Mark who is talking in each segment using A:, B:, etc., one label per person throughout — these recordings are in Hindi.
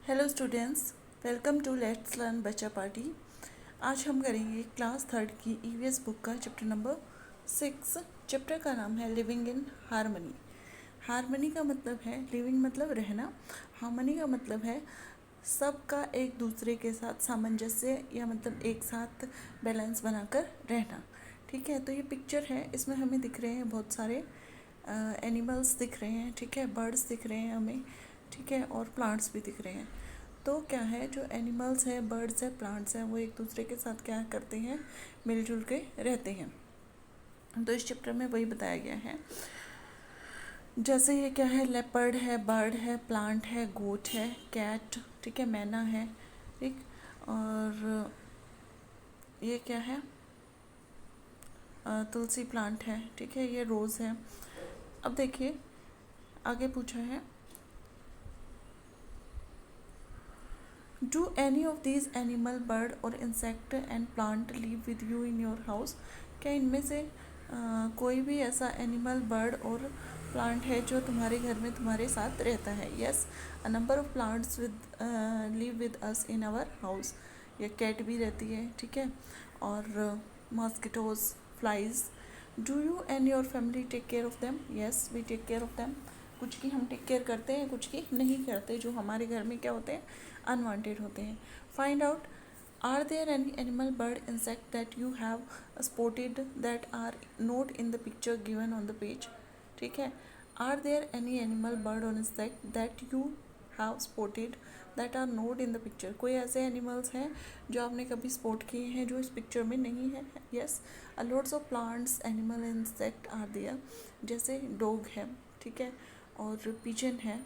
A: Hello students, welcome to let's learn Bachcha party. आज हम करेंगे क्लास थर्ड की ईवीएस बुक का चैप्टर नंबर 6। चैप्टर का नाम है लिविंग इन हारमनी। हारमनी का मतलब है लिविंग मतलब रहना, हारमनी का मतलब है सबका एक दूसरे के साथ सामंजस्य या मतलब एक साथ बैलेंस बनाकर रहना। ठीक है, तो ये पिक्चर है, इसमें हमें दिख रहे हैं बहुत सारे एनिमल्स दिख रहे हैं। ठीक है, बर्ड्स दिख रहे हैं हमें। ठीक है, और प्लांट्स भी दिख रहे हैं। तो क्या है, जो एनिमल्स हैं, बर्ड्स हैं, प्लांट्स हैं, वो एक दूसरे के साथ क्या करते हैं, मिलजुल के रहते हैं। तो इस चैप्टर में वही बताया गया है। जैसे ये क्या है, लेपर्ड है, बर्ड है, प्लांट है, गोट है, कैट, ठीक है, मैना है, ठीक। और ये क्या है, तुलसी प्लांट है, ठीक है, ये रोज़ है। अब देखिए आगे पूछा है, do any of these animal, bird और insect and plant live with you in your house? क्या इनमें से कोई भी ऐसा एनिमल, बर्ड और प्लांट है जो तुम्हारे घर में तुम्हारे साथ रहता है? Yes, a number of plants with live with us in our house. या कैट भी रहती है, ठीक है, और mosquitoes, flies. Do you and your family take care of them? Yes, we take care of them. कुछ की हम टेक केयर करते हैं, कुछ की नहीं करते, जो हमारे घर में क्या होते हैं, अनवांटेड होते हैं। Find out, are there any animal, bird, insect that you have spotted that are not in the picture given on the page? ठीक है, are there any animal, bird और insect that you have spotted that are not in the picture? कोई ऐसे एनिमल्स हैं जो आपने कभी स्पॉट किए हैं जो इस पिक्चर में नहीं है? Yes, a lots of plants, animal, insect are there. जैसे डॉग है, ठीक है, और पिजन है,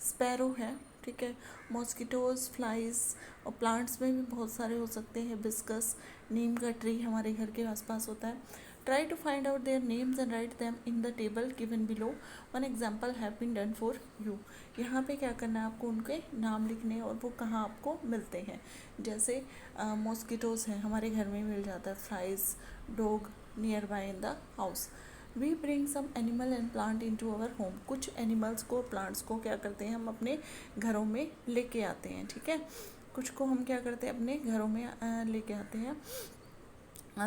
A: स्पैरो है, ठीक है, मॉस्किटोज, फ्लाइज। और प्लांट्स में भी बहुत सारे हो सकते हैं, बिस्कस, नीम का ट्री हमारे घर के आसपास होता है। Try to find out their names and write them in the table given below. One example have been done for you. यहाँ पे क्या करना है आपको, उनके नाम लिखने और वो कहाँ आपको मिलते हैं। जैसे मॉस्किटोज हैं, हमारे घर में मिल जाता है। Flies, dog, near by in the house. We bring some animal and plant into our home. कुछ एनिमल्स को, प्लांट्स को क्या करते हैं, हम अपने घरों में लेके आते हैं। ठीक है, कुछ को हम क्या करते हैं, अपने घरों में लेके आते हैं।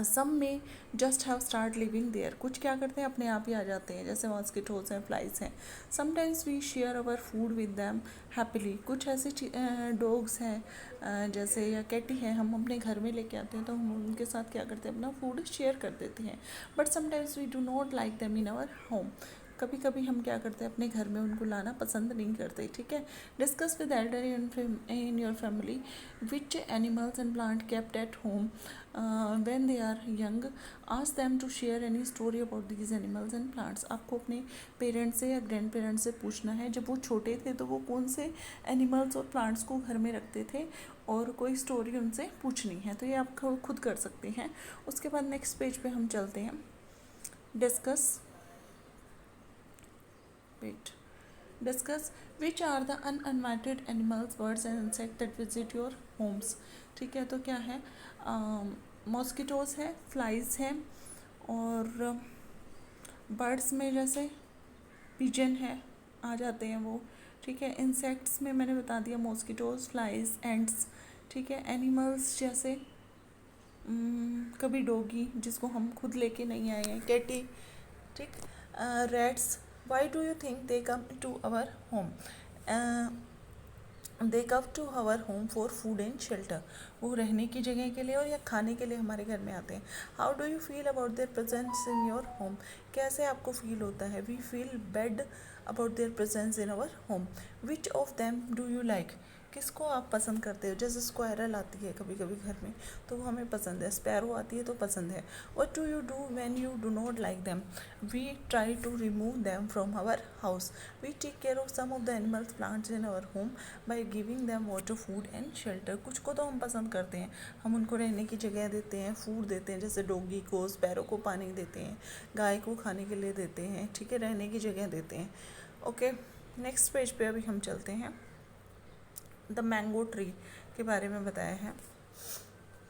A: Some may just have start living there. कुछ क्या करते हैं, अपने आप ही आ जाते हैं, जैसे मॉस्किटोज हैं, फ्लाइज हैं। Sometimes we share our food with them happily. कुछ ऐसे डॉग्स हैं जैसे, या कैटी हैं, हम अपने घर में लेके आते हैं तो हम उनके साथ क्या करते हैं, अपना फूड शेयर कर देते हैं। But sometimes we do not like them in our home. कभी कभी हम क्या करते हैं, अपने घर में उनको लाना पसंद नहीं करते। ठीक है, discuss with Elder in your family which animals and plant kept at home when they are young. Ask them to share any story about these animals and plants. आपको अपने पेरेंट्स से या ग्रैंड पेरेंट्स से पूछना है, जब वो छोटे थे तो वो कौन से एनिमल्स और प्लांट्स को घर में रखते थे, और कोई स्टोरी उनसे पूछनी है। तो ये आप खुद कर सकते हैं। उसके बाद नेक्स्ट पेज पे हम चलते हैं। Discuss, wait, discuss which are the uninvited animals, birds and insect that visit your homes. ठीक है, तो क्या है, मॉस्किटोज है, फ्लाइज हैं, और बर्ड्स में जैसे पिजन है, आ जाते हैं वो। ठीक है, इंसेक्ट्स में मैंने बता दिया, मॉस्किटोज, फ्लाइज, एंड्स। ठीक है, एनिमल्स जैसे कभी डॉगी, जिसको हम खुद लेके नहीं आए हैं, कैटी। ठीक, rats. Why do you think they come to our home? They come to our home for food and shelter. वो रहने की जगह के लिए और या खाने के लिए हमारे घर में आते हैं। How do you feel about their presence in your home? कैसे आपको फील होता है? We feel bad about their presence in our home. Which of them do you like? किसको आप पसंद करते हो? जैसे स्क्वायरल आती है कभी कभी घर में, तो वो हमें पसंद है। स्पैरो आती है तो पसंद है। What do you do when you do not like them? We try to remove them from our house. We take care of some of the animals, plants in our home by giving them water, food and shelter. कुछ को तो हम पसंद करते हैं, हम उनको रहने की जगह देते हैं, फूड देते हैं, जैसे डॉगी को, स्पैरो को पानी देते हैं, गाय को खाने के लिए देते हैं। ठीक है, रहने की जगह देते हैं। ओके, नेक्स्ट पेज पे अभी हम चलते हैं। द मैंगो ट्री के बारे में बताया है।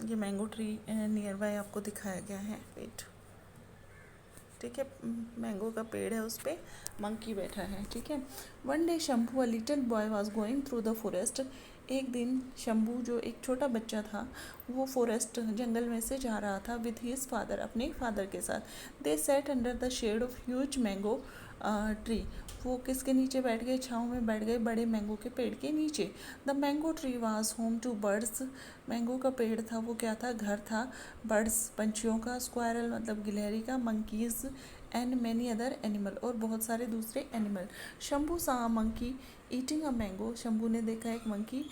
A: ये मैंगो ट्री नियर बाय आपको दिखाया गया है। वेट, ठीक है, मैंगो का पेड़ है, उस पर मंकी बैठा है। ठीक है, one day Shambhu, a little boy, was going through the forest एक दिन शंभू जो एक छोटा बच्चा था वो फॉरेस्ट जंगल में से जा रहा था विद हिज फादर, अपने फादर के साथ। They sat under the shade of huge mango tree. वो किसके नीचे बैठ गए, छाँव में बैठ गए बड़े मैंगो के पेड़ के नीचे। The mango tree was home to birds. Mango का पेड़ था वो क्या था, घर था बर्ड्स पंछियों का, स्क्वायरल मतलब गिलहरी का, monkeys and many other animal और बहुत सारे दूसरे एनिमल। शंभू सा monkey eating a mango. Shambhu ने देखा एक मंकी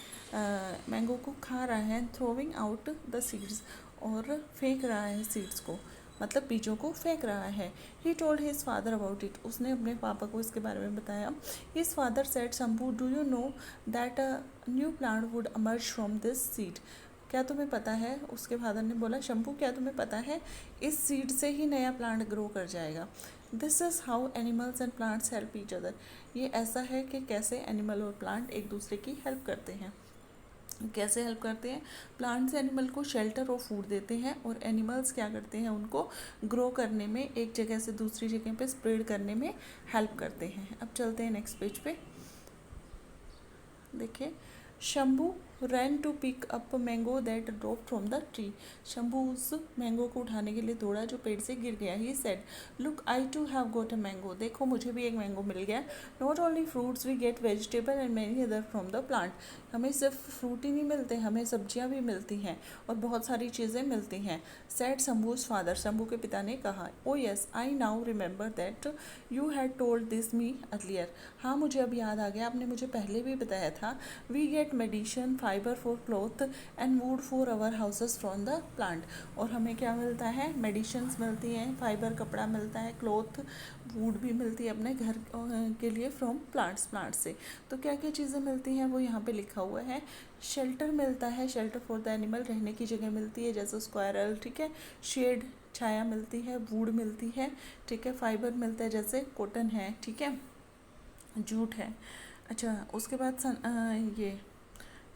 A: मैंगो को खा रहा है, थ्रोविंग आउट द सीड्स और फेंक रहा है सीड्स को, मतलब बीजों को फेंक रहा है। He told his father about it. उसने अपने पापा को इसके बारे में बताया। His father said Shambhu do you know that a new plant would emerge from this seed. क्या तुम्हें पता है, उसके फादर ने बोला शंभू क्या तुम्हें पता है इस सीड से ही नया प्लांट ग्रो कर जाएगा। This is how animals and plants help each other. ये ऐसा है कि कैसे एनिमल और प्लांट एक दूसरे की हेल्प करते हैं। कैसे हेल्प करते हैं, प्लांट्स एनिमल को शेल्टर और फूड देते हैं और एनिमल्स क्या करते हैं, उनको ग्रो करने में, एक जगह से दूसरी जगह पे स्प्रेड करने में हेल्प करते हैं। अब चलते हैं नेक्स्ट पेज पे। देखिए Shambhu ran to pick up mango that drop from the tree. Shambhu उस मैंगो को उठाने के लिए दौड़ा जो पेड़ से गिर गया। He said look I too have got a mango. देखो मुझे भी एक मैंगो मिल गया। Not only fruits we get vegetable and many other from the plant. हमें सिर्फ फ्रूट ही नहीं मिलते, हमें सब्जियां भी मिलती हैं और बहुत सारी चीज़ें मिलती हैं। Said शंभूज father. शंभू के पिता ने कहा ओ yes I now remember that you had told this me earlier. हाँ मुझे अब याद आ गया, आपने मुझे पहले भी बताया था। We get medicine fibre for cloth and wood for our houses from the plant. और हमें क्या मिलता है, मेडिसिन्स मिलती हैं, फाइबर कपड़ा मिलता है, क्लॉथ वुड भी मिलती है अपने घर के लिए फ्रॉम प्लांट्स से। तो क्या क्या चीज़ें मिलती हैं वो यहाँ पे लिखा हुआ है। शेल्टर मिलता है, शेल्टर फॉर द एनिमल, रहने की जगह मिलती है जैसे स्क्वायरल, ठीक है। शेड छाया मिलती है, वुड मिलती है, ठीक है। फाइबर मिलता है जैसे कॉटन है, ठीक है, जूट है। अच्छा उसके बाद ये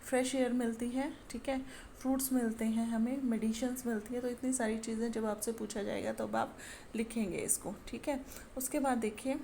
A: फ्रेश एयर मिलती है, ठीक है। फ्रूट्स मिलते हैं हमें, मेडिसिन्स मिलती है। तो इतनी सारी चीज़ें जब आपसे पूछा जाएगा तो अब आप लिखेंगे इसको, ठीक है। उसके बाद देखिए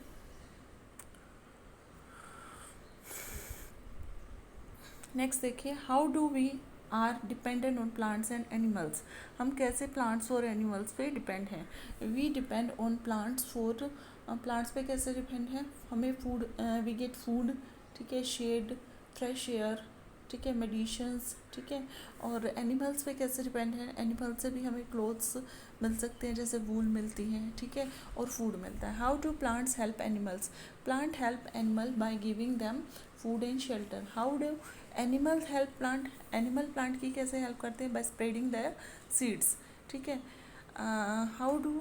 A: नेक्स्ट, देखिए how do we are dependent on plants and animals. हम कैसे प्लांट्स और एनिमल्स पे डिपेंड हैं। We depend on plants for, plants पे कैसे डिपेंड है, हमें फूड, वी गेट फूड, ठीक है, शेड, फ्रेश एयर, ठीक है, मेडिसिन्स, ठीक है। और एनिमल्स पे कैसे डिपेंड है, एनिमल से भी हमें क्लोथ्स मिल सकते हैं जैसे वूल मिलती है, ठीक है, और फूड मिलता है। How do plants help animals. Plant help animal by giving them food and shelter. How do animal help plant, animal plant की कैसे हेल्प करते हैं, बाय स्प्रेडिंग देयर सीड्स, ठीक है। How do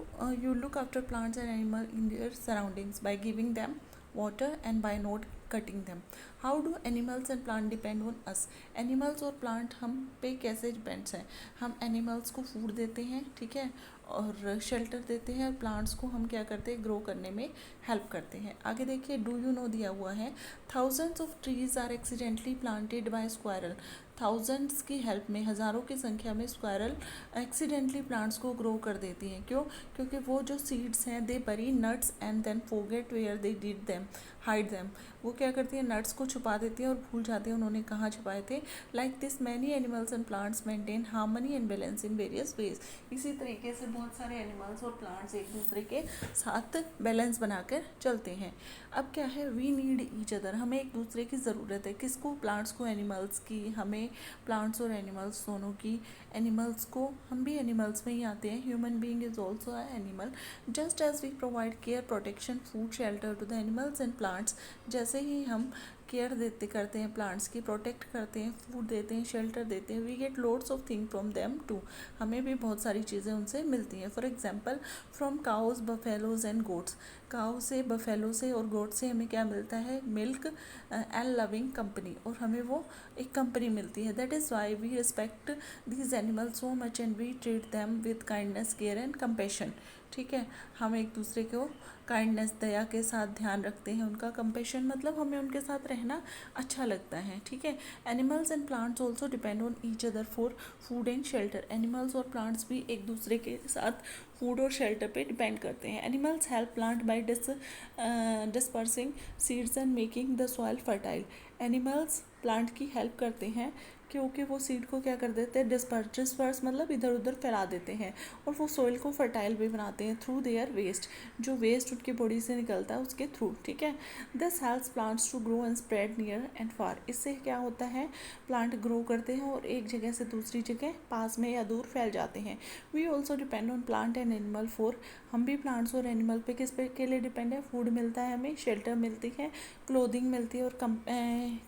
A: you look after plants and animal in their surroundings, by giving them water and by not cutting them. How do animals and plant depend on us? Animals और plant हम पे कैसे डिपेंड्स हैं, हम एनिमल्स को फूड देते हैं, ठीक है, और शेल्टर देते हैं, और प्लांट्स को हम क्या करते हैं, ग्रो करने में हेल्प करते हैं। आगे देखिए डू यू नो दिया हुआ है, thousands of trees are accidentally planted by squirrel. Thousands की हेल्प में, हज़ारों की संख्या में स्क्वायरल एक्सीडेंटली प्लांट्स को ग्रो कर देती हैं। क्यों, क्योंकि वो जो सीड्स हैं they bury nuts and then forget where they did them, hide them. वो क्या करती है, नट्स को छुपा देती है और भूल जाते हैं उन्होंने कहाँ छुपाए थे। Like this many animals and plants maintain harmony and balance in various ways. इसी तरीके से बहुत सारे एनिमल्स और प्लांट्स एक दूसरे के साथ बैलेंस बनाकर चलते हैं। अब क्या है, वी नीड ईच अदर, हमें एक दूसरे की ज़रूरत है। किसको, प्लांट्स को, एनिमल्स की, हमें प्लांट्स और एनिमल्स दोनों की। एनिमल्स को, हम भी एनिमल्स में ही आते हैं, human being is also a animal. Just as we provide care, protection, food, shelter to the animals and plants, जैसे ही हम केयर देते करते हैं प्लांट्स की, प्रोटेक्ट करते हैं, फूड देते हैं, शेल्टर देते हैं, we get loads of thing from them too, हमें भी बहुत सारी चीज़ें उनसे मिलती हैं। For example from cows, buffaloes and goats. Cow से, बफेलो से और गोट से हमें क्या मिलता है, मिल्क एंड लविंग कंपनी, और हमें वो एक कंपनी मिलती है। That is why we respect these animals so much and we treat them with kindness, care and compassion, ठीक है। हम एक दूसरे को काइंडनेस, दया के साथ ध्यान रखते हैं उनका। कंपेशन मतलब हमें उनके साथ रहना अच्छा लगता है, ठीक है। Animals and plants also depend on each other for food and shelter. Animals और प्लांट्स भी एक दूसरे के साथ फूड और शेल्टर पे डिपेंड करते हैं। Animals help plant by dispersing seeds and making the soil fertile. Animals plant की हेल्प करते हैं, क्योंकि वो सीड को क्या कर देते हैं, डिस्पर्स मतलब इधर उधर फैला देते हैं, और वो सोइल को फर्टाइल भी बनाते हैं थ्रू देयर वेस्ट, जो वेस्ट उनकी बॉडी से निकलता है उसके थ्रू, ठीक है। This helps plants to grow and spread near and far. इससे क्या होता है, प्लांट ग्रो करते हैं और एक जगह से दूसरी जगह, पास में या दूर फैल जाते हैं। We also depend on plant and animal for, हम भी प्लांट्स और एनिमल पे किस पे के लिए डिपेंड है, फूड मिलता है हमें, शेल्टर मिलती है, क्लोथिंग मिलती है, और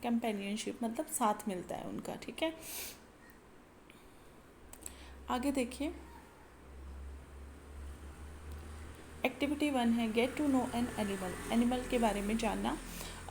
A: कंपेनियनशिप मतलब साथ मिलता है उनका, ठीक है। आगे देखिए, एक्टिविटी 1 है get to know an animal, animal के बारे में जानना।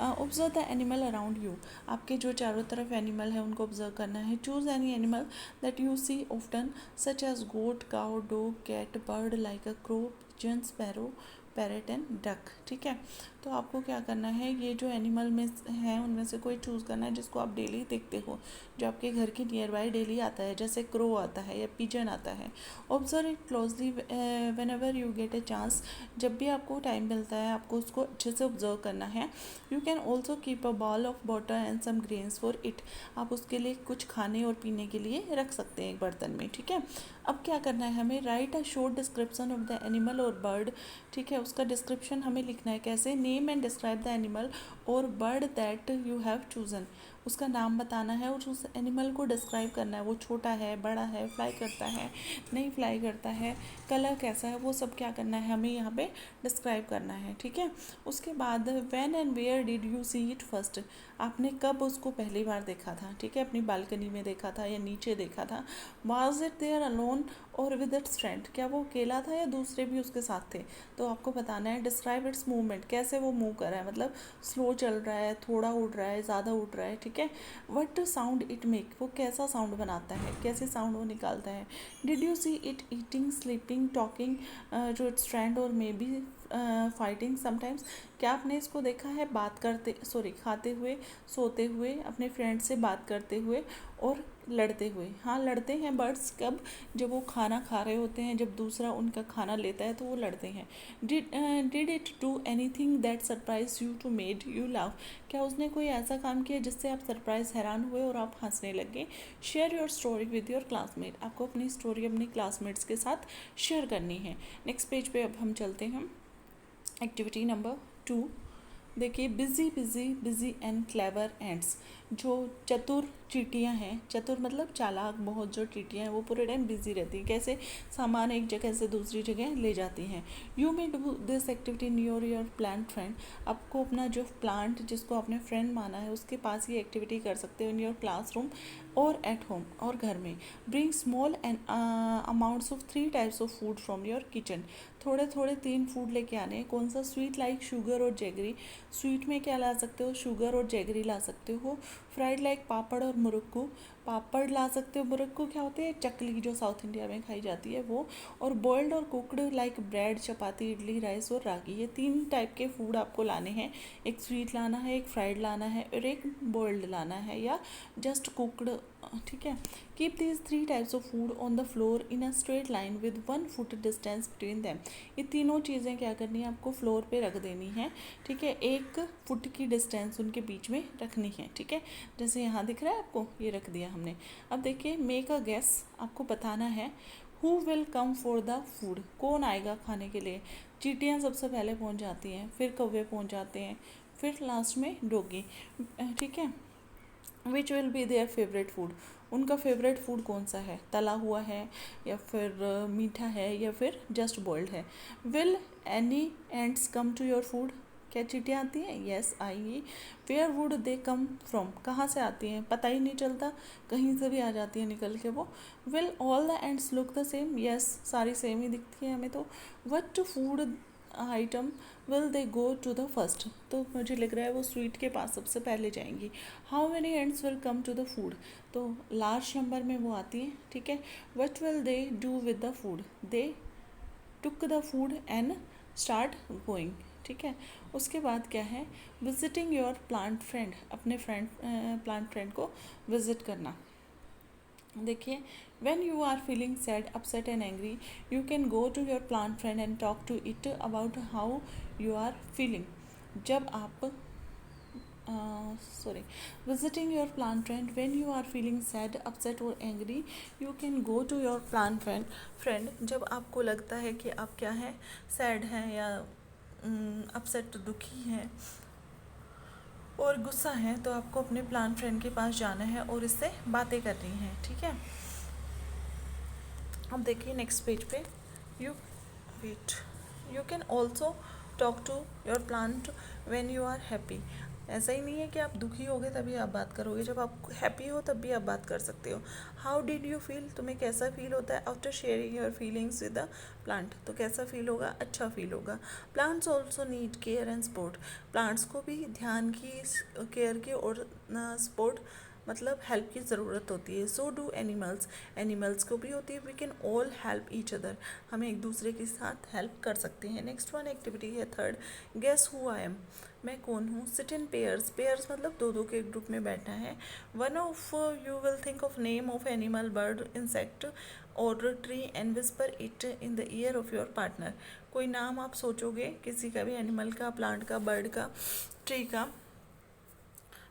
A: Observe the animal around you, आपके जो चारों तरफ एनिमल है उनको ऑब्जर्व करना है। Choose any animal that you see often such as goat, cow, dog, cat, bird like a crow, pigeon, sparrow, parrot and duck, ठीक है। तो आपको क्या करना है, ये जो एनिमल में है उनमें से कोई चूज़ करना है जिसको आप डेली देखते हो, जो आपके घर के नियर बाई डेली आता है, जैसे क्रो आता है या पिजन आता है। Observe it closely when ever you get a chance, जब भी आपको टाइम मिलता है आपको उसको अच्छे से ऑब्जर्व करना है। You can also keep a bowl of water and some grains for it, आप उसके लिए कुछ खाने और पीने के लिए रख सकते हैं एक बर्तन में, ठीक है। अब क्या करना है हमें, write a short description of the animal और बर्ड, ठीक है, उसका डिस्क्रिप्शन हमें लिखना है। कैसे, name and describe the animal और bird that you have chosen, उसका नाम बताना है और उस एनिमल को डिस्क्राइब करना है, वो छोटा है, बड़ा है, फ्लाई करता है, नहीं फ्लाई करता है, कलर कैसा है, वो सब क्या करना है हमें यहाँ पे डिस्क्राइब करना है, ठीक है। उसके बाद when and where did you see it first, आपने कब उसको पहली बार देखा था, ठीक है, अपनी बालकनी में देखा था या नीचे देखा था। वाज इट देयर अलोन और विद इट्स फ्रेंड, क्या वो अकेला था या दूसरे भी उसके साथ थे। तो आपको बताना है डिस्क्राइब इट्स मूवमेंट, कैसे वो मूव कर रहा है, मतलब स्लो चल रहा है, थोड़ा उड़ रहा है, ज़्यादा उड़ रहा है, ठीक है। व्हाट साउंड इट मेक, वो कैसा साउंड बनाता है, कैसे साउंड वो निकालता है। Did you see it eating, sleeping, talking to its friend और मे बी फाइटिंग समटाइम्स, क्या आपने इसको देखा है बात करते, खाते हुए, सोते हुए, अपने फ्रेंड से बात करते हुए और लड़ते हुए। हाँ, लड़ते हैं बर्ड्स कब, जब वो खाना खा रहे होते हैं, जब दूसरा उनका खाना लेता है तो वो लड़ते हैं। Did it do anything that surprise you to made you laugh, क्या उसने कोई ऐसा काम किया जिससे आप सरप्राइज, हैरान हुए और आप हंसने लगे। Share your story with your classmate, आपको अपनी स्टोरी अपने क्लासमेट्स के साथ शेयर करनी है। नेक्स्ट पेज पे अब हम चलते हैं, एक्टिविटी नंबर 2। देखिए, busy busy busy and clever ends, जो चतुर चींटियाँ हैं, चतुर मतलब चालाक बहुत, जो चींटियाँ हैं वो पूरे टाइम बिजी रहती हैं, कैसे सामान एक जगह से दूसरी जगह ले जाती हैं। You may do this activity near your plant friend, आपको अपना जो प्लांट जिसको आपने फ्रेंड माना है उसके पास ये एक्टिविटी कर सकते हो, इन योर क्लासरूम और एट होम, और घर में। Bring small and amounts of 3 types of food from your kitchen, थोड़े थोड़े 3 फूड लेके आने हैं। कौन सा, स्वीट लाइक शुगर और जैगरी, स्वीट में क्या ला सकते हो, शुगर और जैगरी ला सकते हो। फ्राइड लाइक पापड़ और मुरक्कू, पापड़ ला सकते हो, मुरक्कू क्या होते हैं, चकली जो साउथ इंडिया में खाई जाती है वो। और बॉइल्ड और कुकड लाइक ब्रेड, चपाती, इडली, राइस और रागी, ये 3 टाइप के फूड आपको लाने हैं। एक स्वीट लाना है, एक फ्राइड लाना है और एक बॉइल्ड लाना है या जस्ट कुकड, ठीक है। Keep these 3 types of food on the floor in a straight line with 1 foot distance between them, ये तीनों चीज़ें क्या करनी है आपको, फ्लोर पे रख देनी है, ठीक है, 1 फुट की डिस्टेंस उनके बीच में रखनी है, ठीक है। जैसे यहाँ दिख रहा है आपको, ये रख दिया हमने। अब देखिए, मेक अ गेस, आपको बताना है who will come for the food, कौन आएगा खाने के लिए। चींटियाँ सबसे पहले पहुँच जाती हैं, फिर कौवे पहुँच जाते हैं, फिर लास्ट में डॉगी, ठीक है। Which will be their favourite food, उनका फेवरेट फूड कौन सा है, तला हुआ है या फिर मीठा है या फिर जस्ट बॉइल्ड है। Will any ants come to your food, क्या चींटियाँ आती हैं, येस आएंगी। Where would they come from, कहाँ से आती हैं, पता ही नहीं चलता, कहीं से भी आ जाती है निकल के वो। Will all the ants look the same, yes सारी सेम ही दिखती है हमें तो। What food item will they go to the first, तो मुझे लग रहा है वो स्वीट के पास सबसे पहले जाएंगी। How many ants will come to the food, तो लार्ज नंबर में वो आती है, ठीक है। What will they do with the food, they took the food and start going, ठीक है। उसके बाद क्या है, विजिटिंग योर प्लांट फ्रेंड, अपने प्लांट फ्रेंड को विजिट करना। देखिए, when you are feeling sad, upset and angry, you can go to your plant friend and talk to it about how you are feeling। जब आप sorry, visiting your plant friend when you are feeling sad, upset or angry. You can go to your plant friend जब आपको लगता है कि आप क्या है, सैड हैं या अपसेट दुखी हैं और गुस्सा है, तो आपको अपने प्लांट फ्रेंड के पास जाना है और इससे बातें करनी है, ठीक है। अब देखिए नेक्स्ट पेज पे, you wait, you can also talk to your plant when you are happy. ऐसा ही नहीं है कि आप दुखी होगे तभी आप बात करोगे, जब आप हैप्पी हो तब भी आप बात कर सकते हो। हाउ डिड यू फील, तुम्हें कैसा फील होता है after sharing your feelings with the plant, तो कैसा फील होगा, अच्छा फील होगा। Plants also need care and support, plants को भी ध्यान की, केयर की और सपोर्ट मतलब हेल्प की ज़रूरत होती है। सो डू एनिमल्स, एनिमल्स को भी होती है। We can all help each other, हम एक दूसरे के साथ हेल्प कर सकते हैं। नेक्स्ट वन एक्टिविटी है third, guess who I am, मैं कौन हूँ। सिट इन पेयर्स, पेयर्स मतलब दो दो के ग्रुप में बैठना है। One of you will think of name of animal, bird, insect और tree and whisper it in the ear of your partner. कोई नाम आप सोचोगे किसी का भी, एनिमल का, प्लांट का, बर्ड का, ट्री का।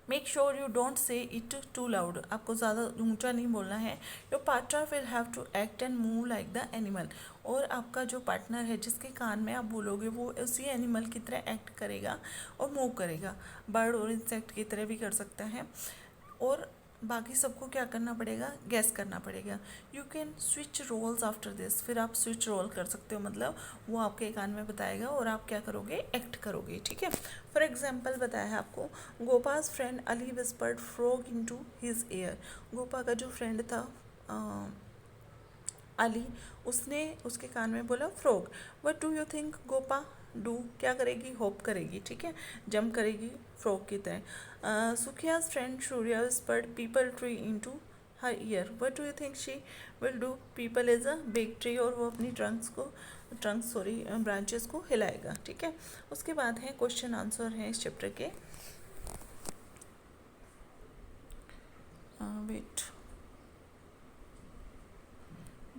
A: Make sure you don't say it too loud, आपको ज़्यादा ऊंचा नहीं बोलना है। Your partner will have to act and move like the animal, और आपका जो पार्टनर है जिसके कान में आप बोलोगे वो उसी एनिमल की तरह एक्ट करेगा और मूव करेगा। बर्ड और इंसेक्ट की तरह भी कर सकता है, और बाकी सबको क्या करना पड़ेगा, गैस करना पड़ेगा। You can switch roles after this, फिर आप स्विच रोल कर सकते हो, मतलब वो आपके कान में बताएगा और आप क्या करोगे, एक्ट करोगे, ठीक है। फॉर एग्जाम्पल बताया है आपको, Gopa's friend Ali whispered frog into his ear, Gopa का जो फ्रेंड था अली, उसने उसके कान में बोला frog. What do you think Gopa do, क्या करेगी, होप करेगी, ठीक है, जंप करेगी फ्रॉग की तरह। Sukhiya's friend Surya whispered peepal tree into her ear. What do you think she will do, peepal is a big tree, और वो अपनी ब्रांचेस को हिलाएगा, ठीक है। उसके बाद है क्वेश्चन आंसर है इस चैप्टर के। Wait,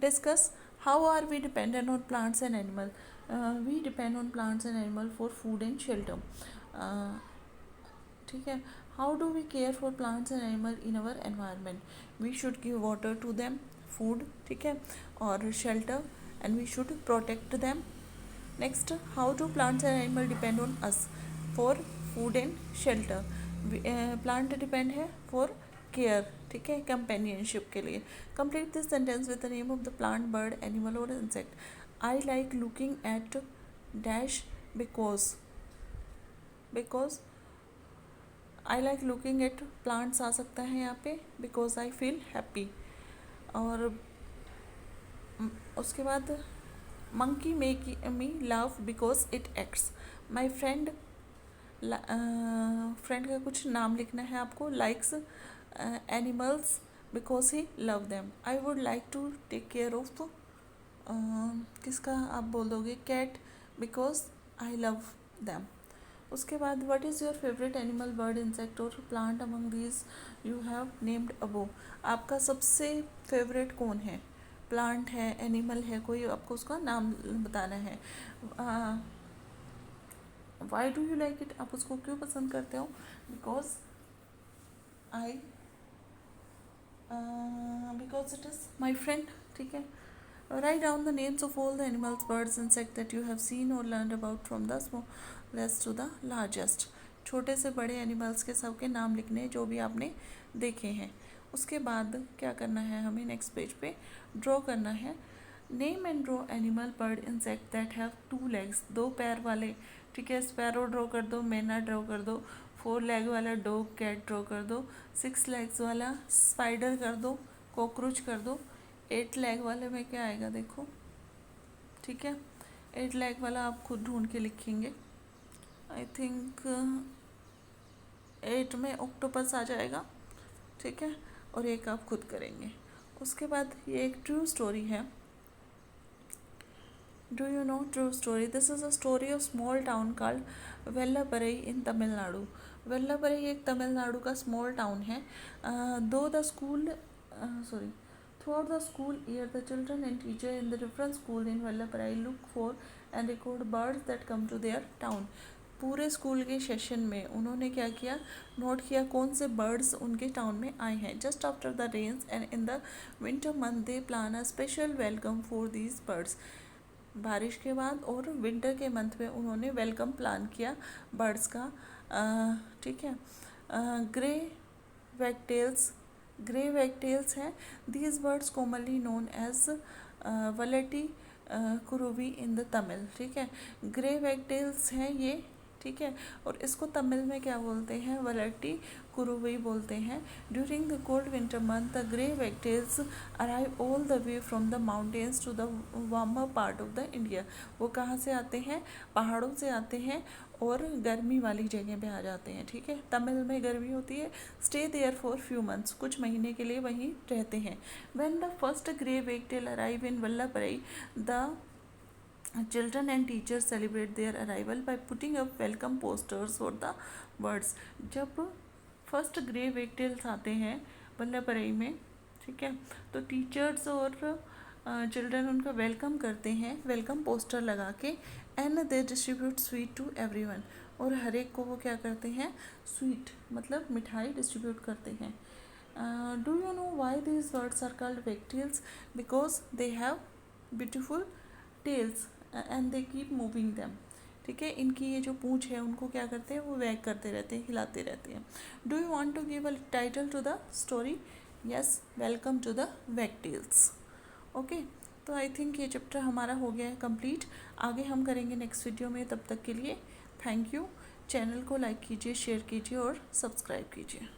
A: discuss how are we dependent on plants and animal. We depend on plants and animal for food and shelter. ठीक है, how do we care for plants and animal in our environment. We should give water to them, food, ठीक है, और shelter, and we should protect them. Next, how do plants and animal depend on us for food and shelter. Plant depend है फॉर केयर, ठीक है, कंपेनियनशिप के लिए। Complete this sentence with the name of the plant, bird, animal और insect. I like looking at dash because, because I like looking at plants आ सकता है यहाँ पे, बिकॉज आई फील हैप्पी। और उसके बाद monkey make me love because it acts. My friend, friend का कुछ नाम लिखना है आपको, likes animals because he love them. I would like to take care of, किसका आप बोल दोगे, cat, because I love them. उसके बाद what is your favourite animal, bird, insect और plant among these you have named above. आपका सबसे फेवरेट कौन है, प्लांट है, एनिमल है, कोई आपको उसका नाम बताना है। Why do you like it, आप उसको क्यों पसंद करते हो, because I, because it is my friend, ठीक है। Write down the names of all the animals, birds, insect that you have seen और learn about from the smallest to the largest. छोटे से बड़े एनिमल्स के सब के नाम लिखने जो भी आपने देखे हैं। उसके बाद क्या करना है हमें, नेक्स्ट पेज पे ड्रॉ करना है। Name and draw animal, bird, insect that have 2 legs, 2 पैर वाले, ठीक है। स्पैरो ड्रॉ कर दो, मैना ड्रॉ कर दो, 4 leg वाला डॉग, कैट ड्रॉ कर दो, 6 legs वाला स्पाइडर कर दो, कॉकरोच कर दो। 8 leg वाले में क्या आएगा देखो, ठीक है। 8 leg वाला आप खुद ढूंढ के लिखेंगे। आई थिंक 8 में ऑक्टोपस आ जाएगा, ठीक है, और एक आप खुद करेंगे। उसके बाद ये एक ट्रू स्टोरी है। Do you know true story? This is a story of small town called Vellaparai in Tamil Nadu. Vellaparai एक तमिलनाडु का small town है। Though the school, sorry, throughout the school year, the children and teacher in the different school in Vellaparai look for and record birds that come to their town. पूरे स्कूल के सेशन में उन्होंने क्या किया, नोट किया कौन से बर्ड्स उनके टाउन में आए हैं। Just after the rains and in the winter month they plan a special welcome for these birds. बारिश के बाद और विंटर के मंथ में उन्होंने वेलकम प्लान किया बर्ड्स का। ठीक है। ग्रे वैगटेल्स, ग्रे वैगटेल्स हैं, these birds commonly known as valeti kuruvi in the Tamil. ठीक है, ग्रे वैगटेल्स हैं ये, ठीक है, और इसको तमिल में क्या बोलते हैं, वलेटी कुरुवी बोलते हैं। During the cold winter month the grey wagtails arrive all the way from the mountains to the warmer part of the India. वो कहाँ से आते हैं, पहाड़ों से आते हैं और गर्मी वाली जगह पे आ जाते हैं। ठीक है, तमिल में गर्मी होती है। Stay there for few months, कुछ महीने के लिए वहीं रहते हैं। When the first grey wagtail arrive in Vallabharai the children and teachers celebrate their arrival by putting up welcome posters for the birds। जब फर्स्ट ग्रे वैगटेल्स आते हैं वल्लभरई में, ठीक है, तो टीचर्स और चिल्ड्रन उनका वेलकम करते हैं, वेलकम पोस्टर लगा के। And they distribute sweet to everyone, और हर एक को वो क्या करते हैं, स्वीट मतलब मिठाई डिस्ट्रीब्यूट करते हैं। Do you know why these birds are called wagtails? Because they have beautiful tails and they keep moving them. ठीक है, इनकी ये जो पूंछ है उनको क्या करते हैं, वो वैग करते रहते हैं, हिलाते रहते हैं। Do you want to give a title to the story? Yes, welcome to the wagtails. Okay, तो आई थिंक ये चैप्टर हमारा हो गया है कंप्लीट। आगे हम करेंगे नेक्स्ट वीडियो में, तब तक के लिए थैंक यू। चैनल को लाइक कीजिए, शेयर कीजिए और सब्सक्राइब कीजिए।